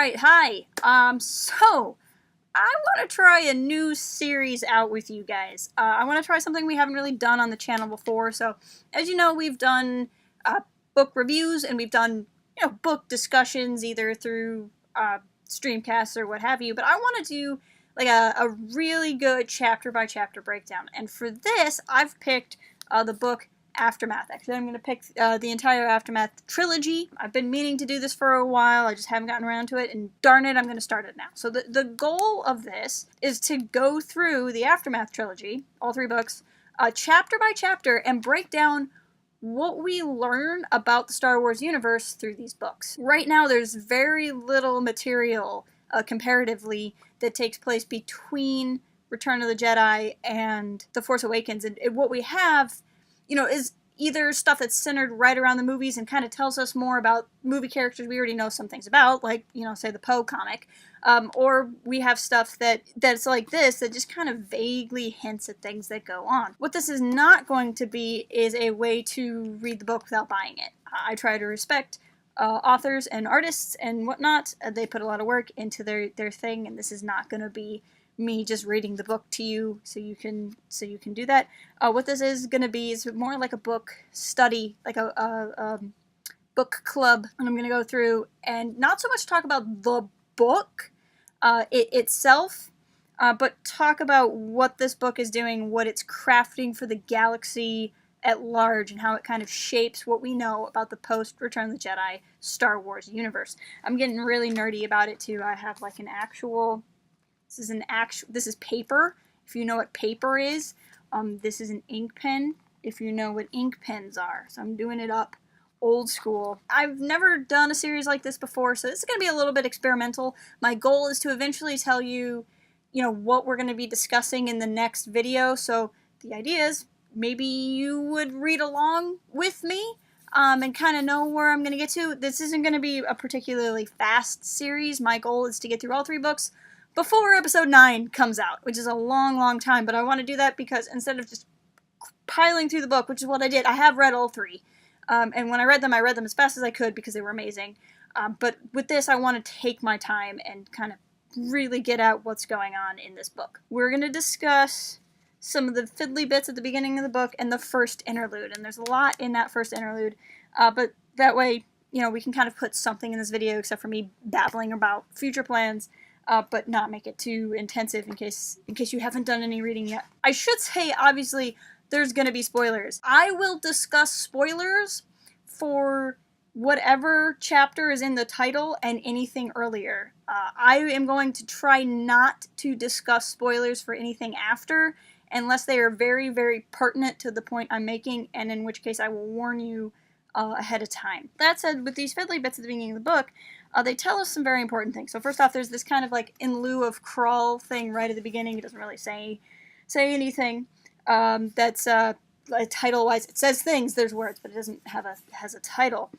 Alright, hi. So, I want to try a new series out with you guys. I want to try something we haven't really done on the channel before. So, as you know, we've done book reviews and we've done, book discussions either through streamcasts or what have you. But I want to do like a really good chapter-by-chapter breakdown. And for this, I've picked the book Aftermath. Actually, I'm going to pick the entire Aftermath trilogy. I've been meaning to do this for a while. I just haven't gotten around to it, and darn it, I'm going to start it now. So the goal of this is to go through the Aftermath trilogy, all three books, chapter by chapter, and break down what we learn about the Star Wars universe through these books. Right now, there's very little material, comparatively, that takes place between Return of the Jedi and The Force Awakens, and what we have is either stuff that's centered right around the movies and kind of tells us more about movie characters we already know some things about, like, say the Poe comic, or we have stuff that's like this that just kind of vaguely hints at things that go on. What this is not going to be is a way to read the book without buying it. I try to respect authors and artists and whatnot. They put a lot of work into their thing, and this is not going to be me just reading the book to you so you can do that. What this is going to be is more like a book study, like a book club, and I'm going to go through and not so much talk about the book itself, but talk about what this book is doing, what it's crafting for the galaxy at large, and how it kind of shapes what we know about the post-Return of the Jedi Star Wars universe. I'm getting really nerdy about it too. I have like an actual... This is paper, if you know what paper is. This is an ink pen, if you know what ink pens are. So I'm doing it up old school. I've never done a series like this before, so this is going to be a little bit experimental. My goal is to eventually tell you, what we're going to be discussing in the next video. So the idea is maybe you would read along with me and kind of know where I'm going to get to. This isn't going to be a particularly fast series. My goal is to get through all three books before episode 9 comes out, which is a long, long time, but I want to do that because instead of just piling through the book, which is what I did, I have read all three, and when I read them as fast as I could because they were amazing, but with this, I want to take my time and kind of really get out what's going on in this book. We're going to discuss some of the fiddly bits at the beginning of the book and the first interlude, and there's a lot in that first interlude, but that way, we can kind of put something in this video except for me babbling about future plans, but not make it too intensive in case you haven't done any reading yet. I should say, obviously, there's going to be spoilers. I will discuss spoilers for whatever chapter is in the title and anything earlier. I am going to try not to discuss spoilers for anything after, unless they are very, very pertinent to the point I'm making, and in which case I will warn you ahead of time. That said, with these fiddly bits at the beginning of the book, they tell us some very important things. So first off, there's this kind of like in lieu of crawl thing right at the beginning. It doesn't really say anything. That's title-wise. It says things, there's words, but it doesn't has a title.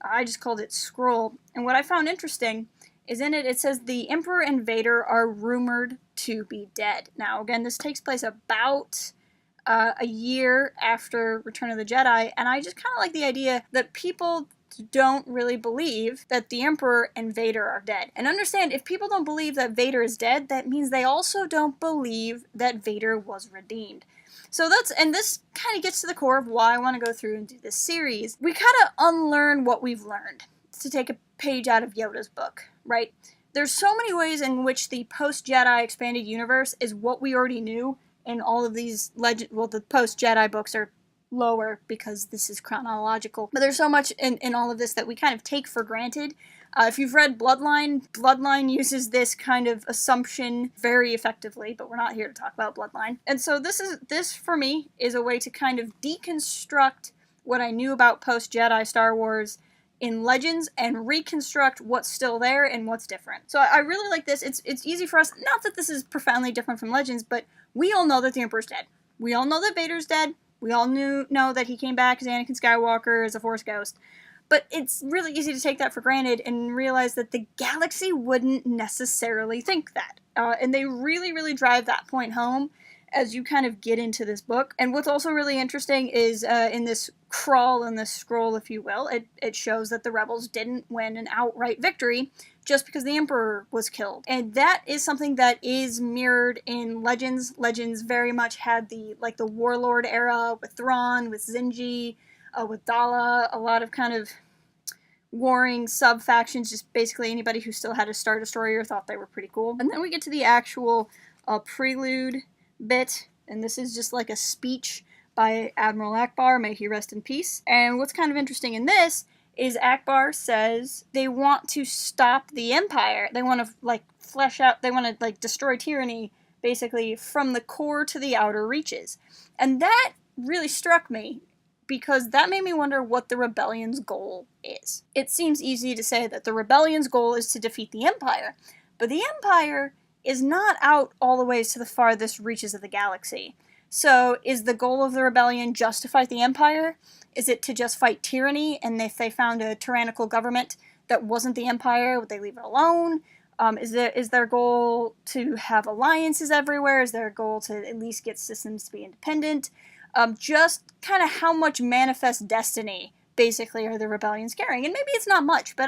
I just called it scroll. And what I found interesting is in it says the Emperor and Vader are rumored to be dead. Now, again, this takes place about a year after Return of the Jedi, and I just kind of like the idea that people don't really believe that the Emperor and Vader are dead. And understand, if people don't believe that Vader is dead, that means they also don't believe that Vader was redeemed. So and this kind of gets to the core of why I want to go through and do this series. We kind of unlearn what we've learned, to take a page out of Yoda's book, right? There's so many ways in which the post-Jedi expanded universe is what we already knew in all of these the post-Jedi books are lower because this is chronological. But there's so much in all of this that we kind of take for granted. If you've read Bloodline uses this kind of assumption very effectively, but we're not here to talk about Bloodline. And so this for me is a way to kind of deconstruct what I knew about post-Jedi Star Wars in Legends and reconstruct what's still there and what's different. So I really like this. It's easy for us, not that this is profoundly different from Legends, but we all know that the Emperor's dead. We all know that Vader's dead. We all know that he came back as Anakin Skywalker, as a Force ghost. But it's really easy to take that for granted and realize that the galaxy wouldn't necessarily think that. And they really, really drive that point home as you kind of get into this book. And what's also really interesting is in this crawl, in this scroll, if you will, it shows that the rebels didn't win an outright victory just because the Emperor was killed. And that is something that is mirrored in Legends. Legends very much had the warlord era with Thrawn, with Zinji, with Dala, a lot of kind of warring sub-factions, just basically anybody who still had a Star Destroyer thought they were pretty cool. And then we get to the actual prelude bit, and this is just like a speech by Admiral Akbar, may he rest in peace. And what's kind of interesting in this is Akbar says they want to stop the Empire. They want to flesh out, they want to destroy tyranny basically from the core to the outer reaches. And that really struck me because that made me wonder what the rebellion's goal is. It seems easy to say that the rebellion's goal is to defeat the Empire, but the Empire is not out all the way to the farthest reaches of the galaxy. So is the goal of the rebellion just to fight the Empire? Is it to just fight tyranny, and if they found a tyrannical government that wasn't the Empire, would they leave it alone? Is their goal to have alliances everywhere? Is their goal to at least get systems to be independent? Just kind of how much manifest destiny, basically, are the rebellions carrying? And maybe it's not much, but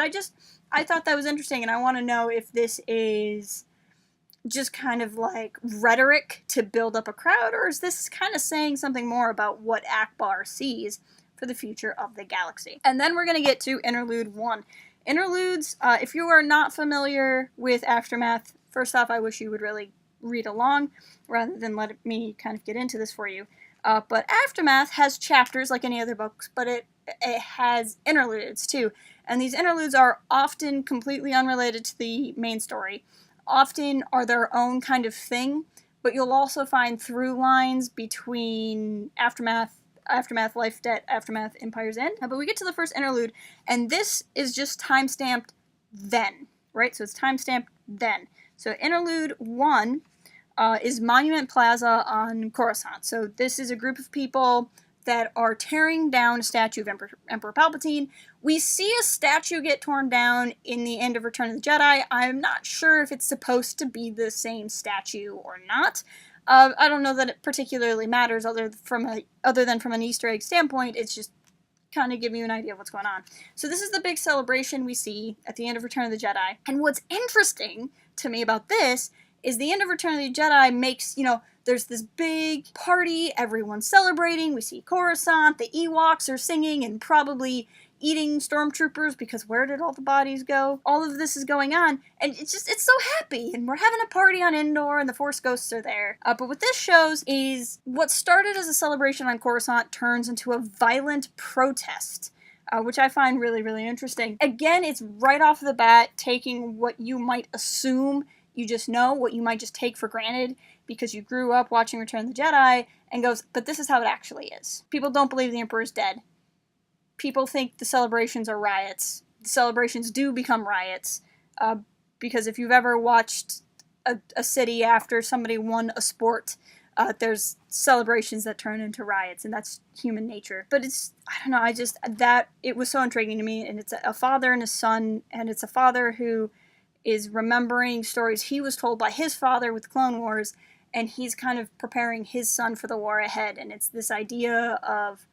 I thought that was interesting, and I want to know if this is just kind of like rhetoric to build up a crowd, or is this kind of saying something more about what Akbar sees for the future of the galaxy? And then we're going to get to Interlude 1. Interludes, if you are not familiar with Aftermath, first off, I wish you would really read along rather than let me kind of get into this for you. But Aftermath has chapters like any other books, but it has interludes too. And these interludes are often completely unrelated to the main story, often are their own kind of thing, but you'll also find through lines between Aftermath, Life, Debt, Aftermath, Empire's End. But we get to the first interlude, and this is just time-stamped then, right? So it's time-stamped then. So Interlude 1 is Monument Plaza on Coruscant. So this is a group of people that are tearing down a statue of Emperor Palpatine. We see a statue get torn down in the end of Return of the Jedi. I'm not sure if it's supposed to be the same statue or not. I don't know that it particularly matters other than from an Easter egg standpoint. It's just kind of giving you an idea of what's going on. So this is the big celebration we see at the end of Return of the Jedi. And what's interesting to me about this is the end of Return of the Jedi makes, there's this big party, everyone's celebrating, we see Coruscant, the Ewoks are singing and probably eating stormtroopers because where did all the bodies go? All of this is going on, and it's so happy, and we're having a party on Endor, and the Force Ghosts are there. But what this shows is what started as a celebration on Coruscant turns into a violent protest, which I find really, really interesting. Again, it's right off the bat taking what you might assume you just know, what you might just take for granted because you grew up watching Return of the Jedi, and goes, but this is how it actually is. People don't believe the Emperor's dead. People think the celebrations are riots. The celebrations do become riots, because if you've ever watched a city after somebody won a sport, there's celebrations that turn into riots, and that's human nature. But I don't know, it was so intriguing to me, and it's a father and a son, and it's a father who is remembering stories he was told by his father with the Clone Wars, and he's kind of preparing his son for the war ahead, and it's this idea of,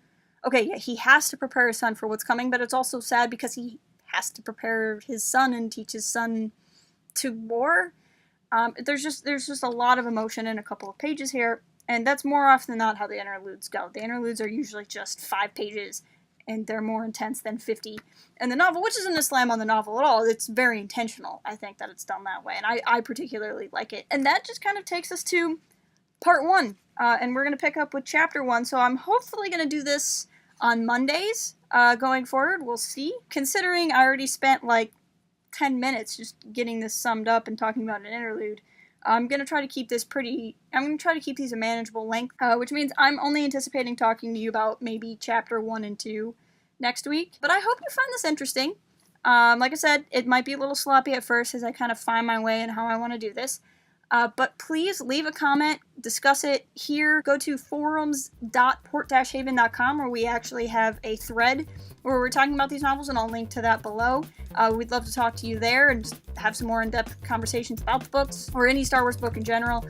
okay, yeah, he has to prepare his son for what's coming, but it's also sad because he has to prepare his son and teach his son to war. There's just a lot of emotion in a couple of pages here, and that's more often than not how the interludes go. The interludes are usually just 5 pages, and they're more intense than 50. And the novel, which isn't a slam on the novel at all, it's very intentional, I think, that it's done that way, and I particularly like it. And that just kind of takes us to part 1, and we're going to pick up with chapter 1, so I'm hopefully going to do this on Mondays going forward. We'll see. Considering I already spent like 10 minutes just getting this summed up and talking about an interlude, I'm going to try to keep these a manageable length, which means I'm only anticipating talking to you about maybe chapter 1 and 2 next week. But I hope you find this interesting. Like I said, it might be a little sloppy at first as I kind of find my way in how I want to do this. But please leave a comment, discuss it here. Go to forums.port-haven.com where we actually have a thread where we're talking about these novels, and I'll link to that below. We'd love to talk to you there and just have some more in-depth conversations about the books or any Star Wars book in general.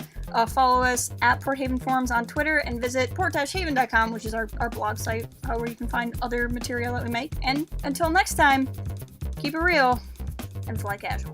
Follow us at Port Haven Forums on Twitter and visit port-haven.com, which is our blog site where you can find other material that we make. And until next time, keep it real. and fly casual.